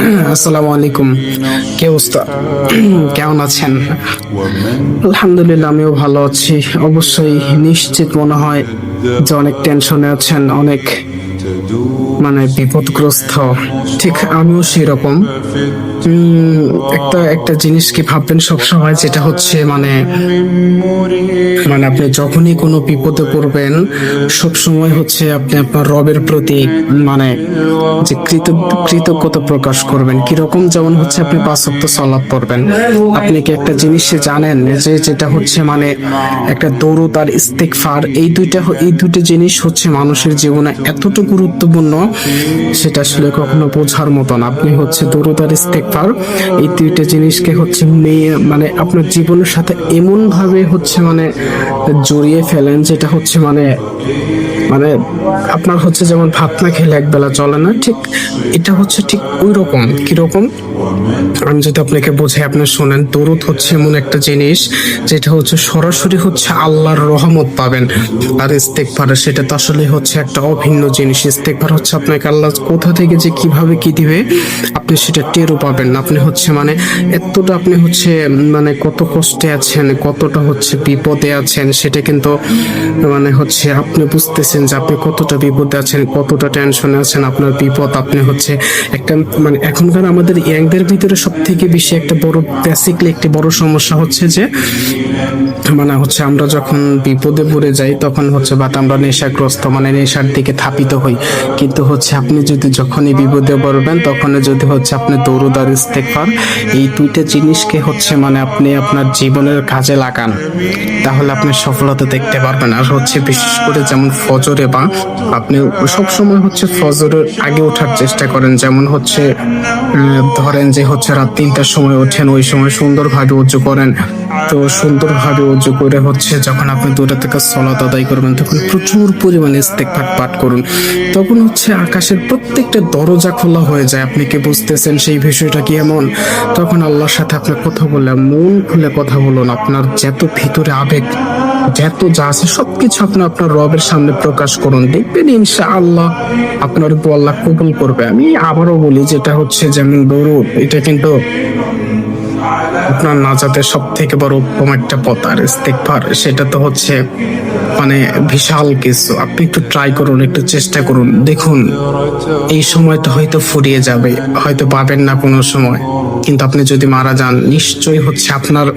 আসসালামু আলাইকুম। কে অবস্থা? কেমন আছেন? আলহামদুলিল্লাহ, আমিও ভালো আছি। অবশ্যই নিশ্চিত মনে হয় যে অনেক টেনশনে আছেন, অনেক বিপদগ্রস্ত। ঠিক আমিও সেরকম। একটা একটা জিনিস কি ভাববেন সবসময়, যেটা হচ্ছে আপনি যখনই কোনো বিপদে পড়বেন, সবসময় হচ্ছে আপনি আপনার রবের প্রতি যে কৃতজ্ঞতা প্রকাশ করবেন। কিরকম? যেমন হচ্ছে আপনি 5 ওয়াক্ত সালাত পড়বেন। আপনি কি একটা জিনিস জানেন যে যেটা হচ্ছে একটা দরুদ আর ইস্তেগফার, এই দুইটা জিনিস হচ্ছে মানুষের জীবনে এতটা গুরুত্বপূর্ণ, সেটা আসলে কখনো বোঝার মতন। আপনি হচ্ছে দরুদ আর ইস্তেগফার, এই দুইটা জিনিসকে হচ্ছে আপনার জীবনের সাথে এমন ভাবে হচ্ছে জড়িয়ে ফেলেন, যেটা হচ্ছে আপনার হচ্ছে যেমন ভাত না খেলে একবেলা চলে না, ঠিক এটা হচ্ছে ঠিক ওই রকম। কিরকম? আমি যদি আপনাকে বোঝাই, আপনি শোনেন। দরুদ হচ্ছে এমন একটা জিনিস যেটা হচ্ছে সরাসরি হচ্ছে আল্লাহর রহমত পাবেন। আর ইস্তেগফার, সেটা তো আসলে হচ্ছে একটা অভিন্ন জিনিস। ইস্তেগফার হচ্ছে আপনাকে আল্লাহ কোথা থেকে যে কিভাবে কি দিবে আপনি সেটা টেরও পাবেন না। আপনি হচ্ছে এতটা আপনি হচ্ছে কত কষ্টে আছেন, কতটা হচ্ছে বিপদে আছেন, সেটা কিন্তু হচ্ছে আপনি বুঝতেছেন যে আপনি কতটা বিপদে আছেন, কতটা টেনশনে আছেন। আপনার বিপদ আপনি হচ্ছে একটা এখনকার আমাদের ইয়াংদের ভিতরে সব থেকে বেশি একটা বড় বেসিকলি একটি বড় সমস্যা হচ্ছে যে আমরা যখন বিপদে পড়ে যাই তখন হচ্ছে আমরা নেশাগ্রস্ত, নেশার দিকে ধাবিত হই। কিন্তু হচ্ছে আপনি যদি যখনই বিপদে পড়বেন, তখন যদি হচ্ছে আপনি দরুদ আর ইস্তেগফার, এই দুইটা জিনিসকে হচ্ছে আপনি আপনার জীবনের কাজে লাগান, তাহলে আপনি সফলতা দেখতে পারবেন। আর হচ্ছে বিশেষ করে যেমন ফজরে, বা আপনি সবসময় হচ্ছে ফজরের আগে ওঠার চেষ্টা করেন। যেমন হচ্ছে ধরেন যে হচ্ছে রাত 3টার সময় ওঠেন, ওই সময় সুন্দরভাবে উজু করেন। তো সুন্দরভাবে উজু করে হচ্ছে যখন আপনি 2 রাকাত সালাত আদায় করবেন, তখন প্রচুর পরিমাণে ইস্তেগফার পাঠ করুন। তখন হচ্ছে আকাশের প্রত্যেকটা দরজা খোলা হয়ে যায়। আপনি কি বুঝতেছেন সেই বিষয়টা কি এমন? তখন আল্লাহর সাথে আপনি কথা বলে, মন খুলে কথা বলুন। আপনার যত ভিতরে আবেগ, যত যা আছে, সবকিছু আপনি আপনার রবের সামনে প্রকাশ করুন। দেখবেন ইনশাআল্লাহ আপনার দোয়া আল্লাহ কবুল করবে। আমি আবারও বলি, যেটা হচ্ছে যেমন দরুদ, এটা কিন্তু আপনার নাজাতের সব থেকে বড় উত্তম একটা পথ। আর ইস্তেগফার, সেটা তো হচ্ছে বিশাল কিছু। আপনি একটু ট্রাই করুন, একটু চেষ্টা করুন। দেখুন, এই সময়টা হয়তো ফুরিয়ে যাবে, হয়তো পাবেন না কোনো সময়, কিন্তু আপনি যদি মারা যান, নিশ্চয়ই হচ্ছে আপনার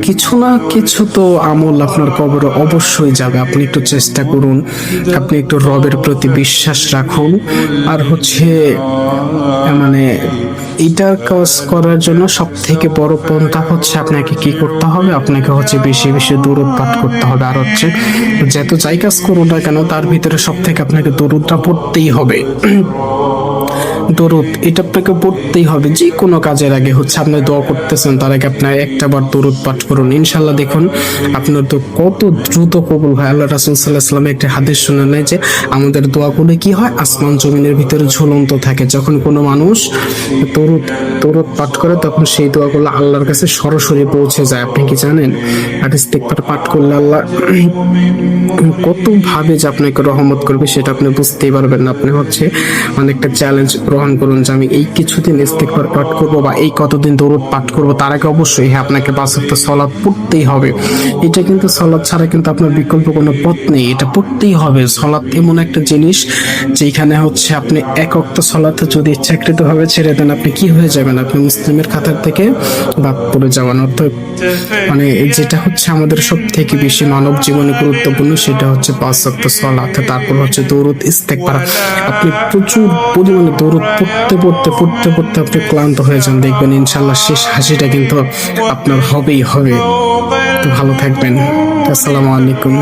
কিছু না কিছু তো আমল আপনার কবরে অবশ্যই যাবে। আপনি একটু চেষ্টা করুন, আপনি একটু রবের প্রতি বিশ্বাস রাখুন। আর হচ্ছে এইটার কাজ করার জন্য সব থেকে বড় পন্থা হচ্ছে আপনাকে কি করতে হবে, আপনাকে হচ্ছে বেশি বেশি দরুদ পাঠ করতে হবে। আর হচ্ছে যত যাই কাজ করুন না কেন, তার ভিতরে সব থেকে আপনাকে দরুদটা পড়তেই হবে। দরুদ এটা আপনাকে পড়তেই হবে। যে কোনো কাজের আগে হচ্ছে আপনি দোয়া করতেছেন, তার আগে আপনার একটা বার দরুদ পাঠ করুন। ইনশাল্লাহ দেখুন আপনার তো কত দ্রুত কবুল হয়। আল্লাহ রাসূল সাল্লাল্লাহু আলাইহি ওয়াসাল্লাম একটা হাদিস শুনে নেয় যে আমাদের দোয়াগুলো কি হয়, আসমান জমিনের ভিতরে ঝুলন্ত থাকে। যখন কোনো মানুষ দরুদ পাঠ করে, তখন সেই দোয়াগুলো আল্লাহর কাছে সরাসরি পৌঁছে যায়। আপনি কি জানেন? আর ইস্তেগফার পাঠ করলে আল্লাহ কত ভাবে যে আপনাকে রহমত করবে, সেটা আপনি বুঝতেই পারবেন না। আপনি হচ্ছে একটা চ্যালেঞ্জ গ্রহণ করুন যে আমি এই কিছুদিন ইস্তেগফার পাঠ করবো, বা এই কতদিন দরুদ পাঠ করবো। তার আগে অবশ্যই আপনাকে 5 ওয়াক্ত সালাত পড়তেই হবে। এটা কিন্তু সালাত ছাড়া কিন্তু আপনার বিকল্প কোনো পথ নেই, এটা পড়তেই হবে। সালাত এমন একটা জিনিস যেখানে হচ্ছে আপনি 1 ওয়াক্ত সালাতে যদি ইচ্ছাকৃতভাবে ছেড়ে দেন, আপনি কি হয়ে যাবেন? আপনি মুসলিমের খাতার থেকে বাদ পড়ে যাবেন। অর্থাৎ যেটা হচ্ছে আমাদের সব থেকে বেশি মানব জীবনে গুরুত্বপূর্ণ, সেটা হচ্ছে 5 ওয়াক্ত সালাত। তারপর হচ্ছে দরুদ ইস্তেগফার। আপনি প্রচুর পরিমাণে দরুদ পড়তে আপনি ক্লান্ত হয়ে যান। দেখবেন ইনশাআল্লাহ শেষ হাসিটা কিন্তু আপনার হবেই হবে। ভালো থাকবেন। আসসালামু আলাইকুম।